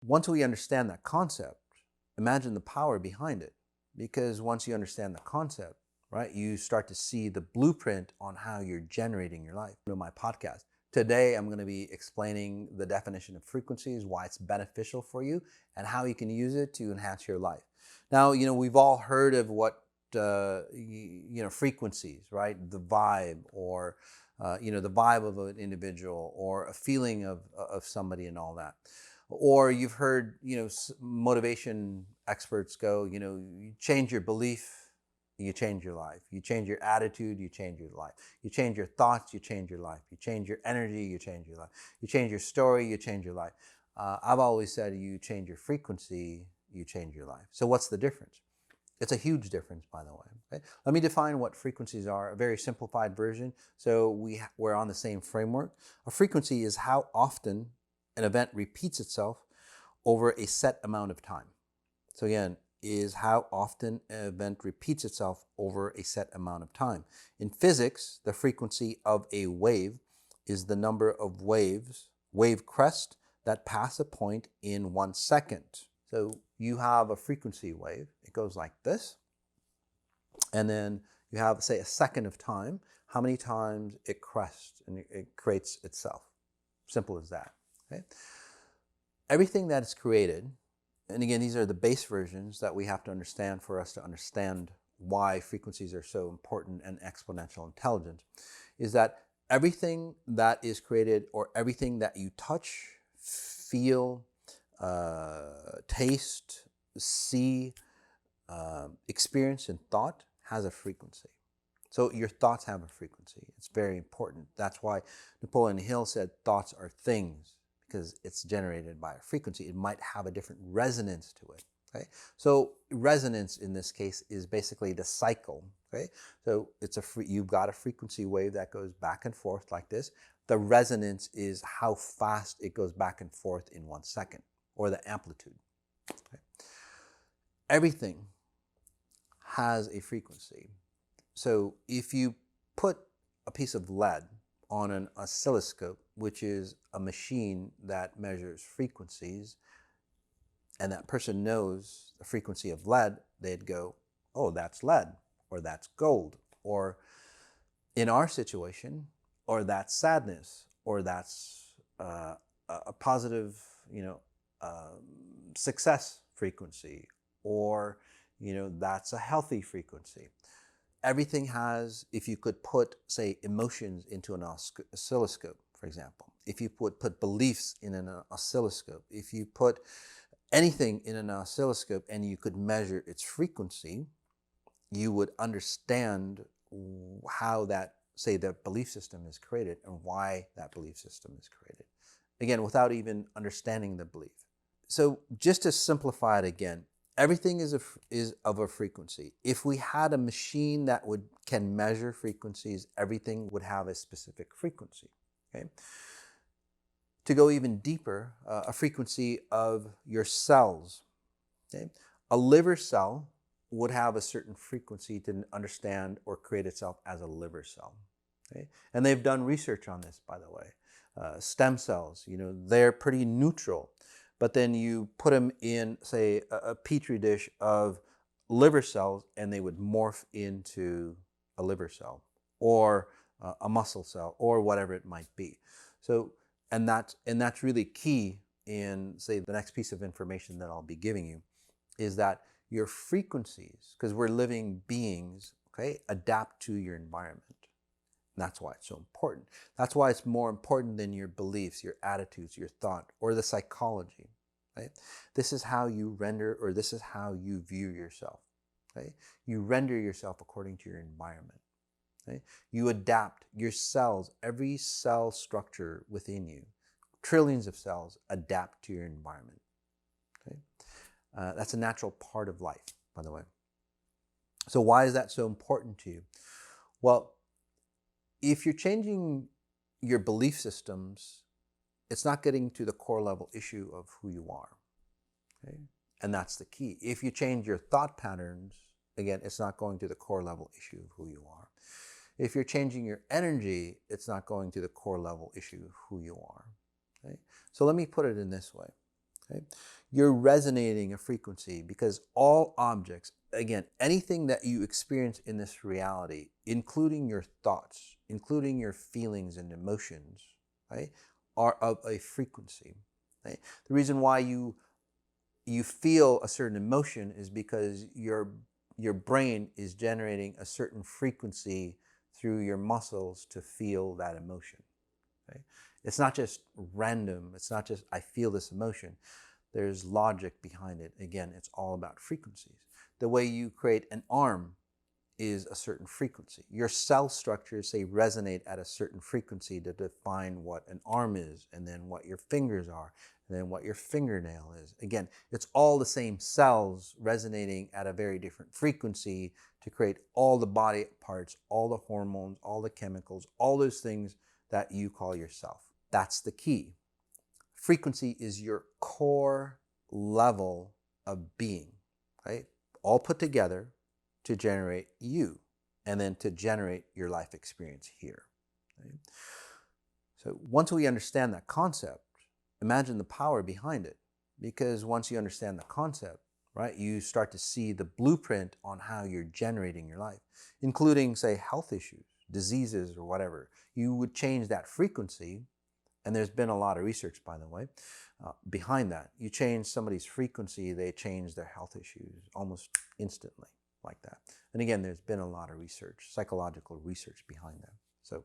Once we understand that concept, imagine the power behind it. Because once you understand the concept, right, you start to see the blueprint on how you're generating your life. In my podcast today, I'm going to be explaining the definition of frequencies, why it's beneficial for you, and how you can use it to enhance your life. Now, we've all heard of what frequencies, right? The vibe, or the vibe of an individual, or a feeling of somebody, and all that. Or you've heard, motivation experts go, you change your belief, you change your life. You change your attitude, you change your life. You change your thoughts, you change your life. You change your energy, you change your life. You change your story, you change your life. I've always said, you change your frequency, you change your life. So what's the difference? It's a huge difference, by the way. Okay? Let me define what frequencies are, a very simplified version, so we're on the same framework. A frequency is how often an event repeats itself over a set amount of time. So again, is how often an event repeats itself over a set amount of time. In physics, the frequency of a wave is the number of wave crest, that pass a point in 1 second. So you have a frequency wave. It goes like this. And then you have, say, a second of time, how many times it crests and it creates itself. Simple as that. Okay? Everything that is created, and again, these are the base versions that we have to understand for us to understand why frequencies are so important and exponential intelligence, is that everything that is created, or everything that you touch, feel, taste, see, experience, and thought has a frequency. So your thoughts have a frequency. It's very important. That's why Napoleon Hill said thoughts are things, because it's generated by a frequency. It might have a different resonance to it. Okay? So resonance in this case is basically the cycle. Okay? So you've got a frequency wave that goes back and forth like this. The resonance is how fast it goes back and forth in 1 second, or the amplitude. Okay? Everything has a frequency. So if you put a piece of lead on an oscilloscope, which is a machine that measures frequencies, and that person knows the frequency of lead, they'd go, oh, that's lead, or that's gold, or in our situation, or that's sadness, or that's a positive, success frequency, or, that's a healthy frequency. Everything has, if you could put, say, emotions into an oscilloscope, for example, if you put beliefs in an oscilloscope, if you put anything in an oscilloscope and you could measure its frequency, you would understand how that, say, the belief system is created and why that belief system is created. Again, without even understanding the belief. So just to simplify it again, everything is of a frequency. If we had a machine that can measure frequencies, everything would have a specific frequency. Okay? To go even deeper, a frequency of your cells. Okay? A liver cell would have a certain frequency to understand or create itself as a liver cell. Okay? And they've done research on this, by the way. Stem cells, they're pretty neutral. But then you put them in, say, a petri dish of liver cells, and they would morph into a liver cell, or a muscle cell, or whatever it might be. So, and that's really key in, say, the next piece of information that I'll be giving you, is that your frequencies, because we're living beings, okay, adapt to your environment. And that's why it's so important. That's why it's more important than your beliefs, your attitudes, your thought, or the psychology. Right? This is how you render, or this is how you view yourself. Okay? You render yourself according to your environment. Okay? You adapt your cells, every cell structure within you, trillions of cells adapt to your environment. Okay? That's a natural part of life, by the way. So why is that so important to you? Well, if you're changing your belief systems, it's not getting to the core level issue of who you are. Okay? And that's the key. If you change your thought patterns, again, it's not going to the core level issue of who you are. If you're changing your energy, it's not going to the core level issue of who you are. Okay? So let me put it in this way. Okay? You're resonating a frequency because all objects, again, anything that you experience in this reality, including your thoughts, including your feelings and emotions, right, are of a frequency. Right? The reason why you feel a certain emotion is because your brain is generating a certain frequency through your muscles to feel that emotion. Right? It's not just random. It's not just I feel this emotion. There's logic behind it. Again, it's all about frequencies. The way you create an arm is a certain frequency. Your cell structures, say, resonate at a certain frequency to define what an arm is, and then what your fingers are, and then what your fingernail is. Again, it's all the same cells resonating at a very different frequency to create all the body parts, all the hormones, all the chemicals, all those things that you call yourself. That's the key. Frequency is your core level of being, right? All put together to generate you, and then to generate your life experience here. Right? So once we understand that concept, imagine the power behind it. Because once you understand the concept, right, you start to see the blueprint on how you're generating your life, including, say, health issues, diseases, or whatever. You would change that frequency, and there's been a lot of research, by the way, behind that. You change somebody's frequency, they change their health issues almost instantly. Like that. And again, there's been a lot of research, psychological research behind that. So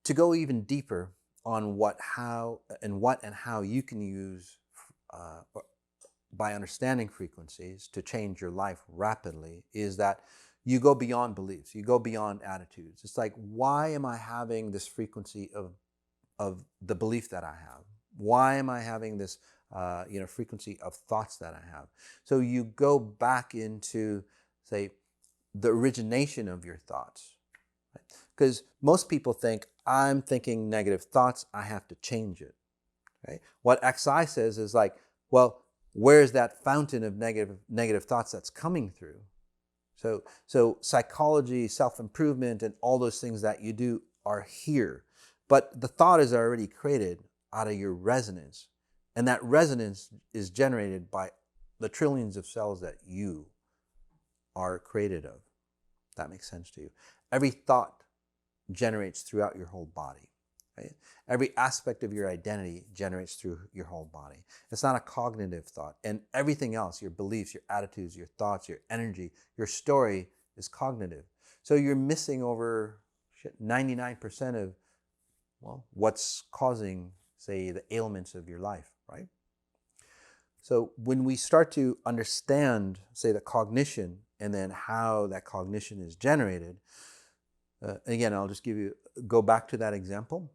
to go even deeper on what and how you can use by understanding frequencies to change your life rapidly is that you go beyond beliefs, you go beyond attitudes. It's like, why am I having this frequency of the belief that I have? Why am I having this frequency of thoughts that I have? So you go back into, say, the origination of your thoughts. Because most people think, I'm thinking negative thoughts, I have to change it. Right? What XI says is like, well, where's that fountain of negative thoughts that's coming through? So psychology, self-improvement, and all those things that you do are here. But the thought is already created out of your resonance. And that resonance is generated by the trillions of cells that you are created of. That makes sense to you. Every thought generates throughout your whole body. Right? Every aspect of your identity generates through your whole body. It's not a cognitive thought. And everything else, your beliefs, your attitudes, your thoughts, your energy, your story is cognitive. So you're missing over 99% of, well, what's causing, say, the ailments of your life, right? So when we start to understand, say, the cognition and then how that cognition is generated, again, I'll just go back to that example,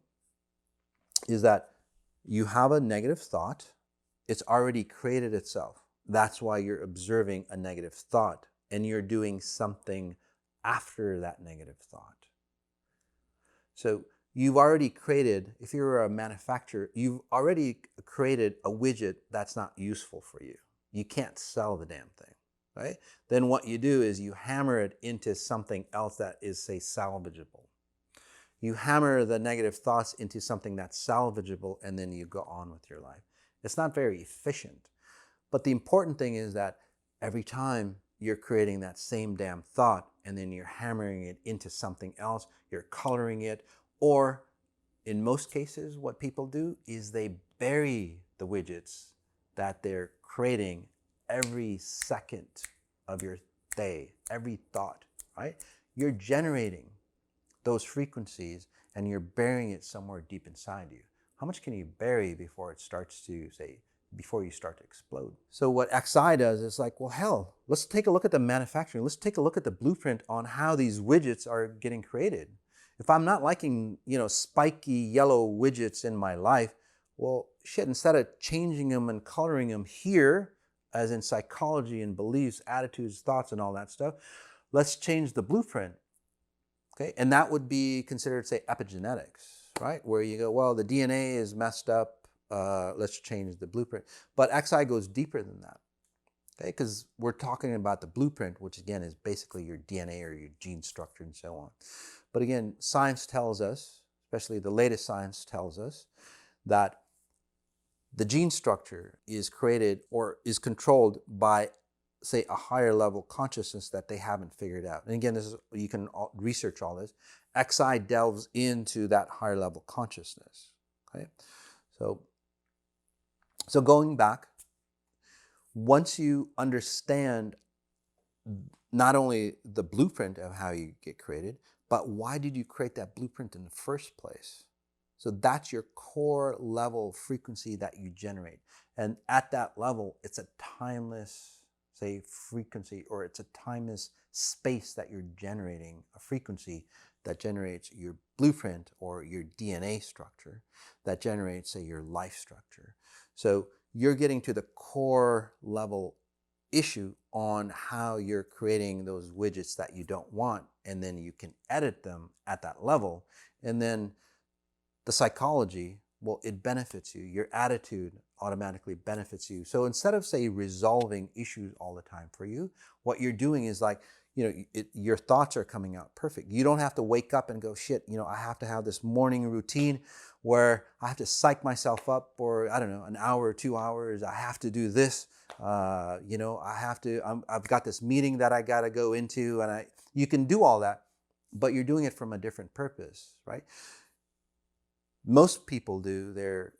is that you have a negative thought, it's already created itself. That's why you're observing a negative thought and you're doing something after that negative thought. So you've already created, if you're a manufacturer, you've already created a widget that's not useful for you. You can't sell the damn thing, right? Then what you do is you hammer it into something else that is, say, salvageable. You hammer the negative thoughts into something that's salvageable, and then you go on with your life. It's not very efficient. But the important thing is that every time you're creating that same damn thought, and then you're hammering it into something else, you're coloring it, or in most cases, what people do is they bury the widgets that they're creating every second of your day, every thought, right? You're generating those frequencies and you're burying it somewhere deep inside you. How much can you bury before it starts to, say, before you start to explode? So what XI does is like, well, hell, let's take a look at the manufacturing. Let's take a look at the blueprint on how these widgets are getting created. If I'm not liking, spiky yellow widgets in my life, well, shit, instead of changing them and coloring them here, as in psychology and beliefs, attitudes, thoughts, and all that stuff, let's change the blueprint. Okay, and that would be considered, say, epigenetics, right? Where you go, well, the DNA is messed up, let's change the blueprint. But XI goes deeper than that, okay? Because we're talking about the blueprint, which again is basically your DNA or your gene structure and so on. But again, science tells us, especially the latest science tells us, that the gene structure is created or is controlled by, say, a higher level consciousness that they haven't figured out. And again, this is, you can research all this. Xi delves into that higher level consciousness. Okay, so going back, once you understand not only the blueprint of how you get created, but why did you create that blueprint in the first place? So that's your core level frequency that you generate. And at that level, it's a timeless, say, frequency, or it's a timeless space that you're generating, a frequency that generates your blueprint or your DNA structure, that generates, say, your life structure. So you're getting to the core level issue on how you're creating those widgets that you don't want, and then you can edit them at that level. And then the psychology, well, it benefits you. Your attitude automatically benefits you. So instead of, say, resolving issues all the time for you, what you're doing is like, your thoughts are coming out perfect. You don't have to wake up and go, shit, I have to have this morning routine where I have to psych myself up for, I don't know, an hour or 2 hours. I have to do this. I've got this meeting that I got to go into, and you can do all that, but you're doing it from a different purpose, right? Most people do. They're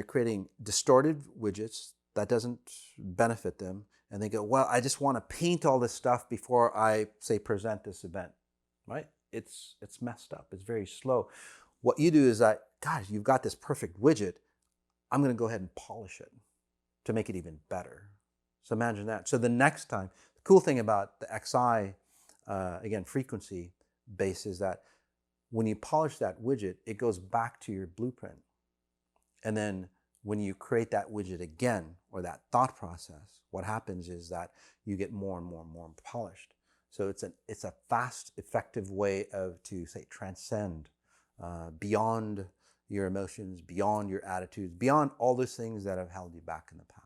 creating distorted widgets that doesn't benefit them. And they go, well, I just want to paint all this stuff before I, say, present this event, right? It's messed up. It's very slow. What you do is that, God, you've got this perfect widget. I'm going to go ahead and polish it to make it even better. So imagine that. So the next time, the cool thing about the Xi, again, frequency base, is that when you polish that widget, it goes back to your blueprint. And then when you create that widget again, or that thought process, what happens is that you get more and more and more polished. So it's a fast, effective way to say, transcend beyond your emotions, beyond your attitudes, beyond all those things that have held you back in the past.